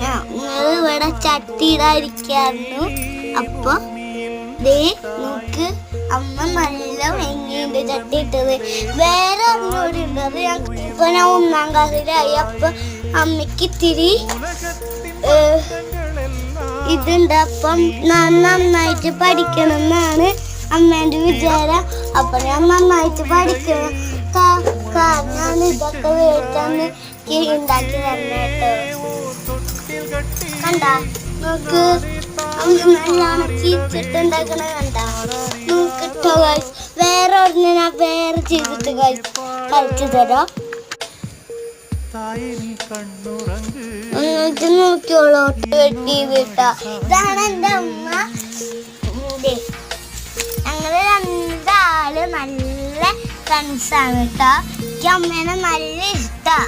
ഞങ്ങൾ ഇവിടെ ചട്ടിയിടാതിരിക്കായിരുന്നു. അപ്പൊ നോക്ക് അമ്മ നല്ല ഭംഗിയുണ്ട് ചട്ടി ഇട്ടത്. വേറെ ഒന്നുകൂടി ഉണ്ട്. അത് ഇപ്പൊ ഞാൻ 1ാം ക്ലാസ്സിലായി. അപ്പൊ അമ്മയ്ക്ക് ഇത്തിരി ഇതുണ്ട്. അപ്പം ഞാൻ നന്നായിട്ട് പഠിക്കണം എന്നാണ് അമ്മേന്റെ വിചാരം. അപ്പൊ ഞാൻ നന്നായിട്ട് പഠിക്കണം. ഞാൻ ഇതൊക്കെ വേടിച്ചന്ന് ഉണ്ടാക്കി തന്നെ കേട്ടോ. കണ്ട നോക്ക് നല്ലോണം ചീച്ചിട്ടുണ്ടാക്കണ കണ്ട നോക്കിട്ടോ ഗൈസ്. വേറെ ഒരെണ്ണം ഞാൻ വേറെ ചെയ്തിട്ട് കഴിച്ചു തരാം. എന്നിട്ട് നോക്കിയോളൂ വെട്ടിയിട്ടാ. ഇതാണ് എൻ്റെ അമ്മ. ഞങ്ങള് 2 ആള് നല്ല ഫ്രണ്ട്സാണ് കേട്ടോ. എനിക്ക് അമ്മേനെ നല്ല ഇഷ്ടാ.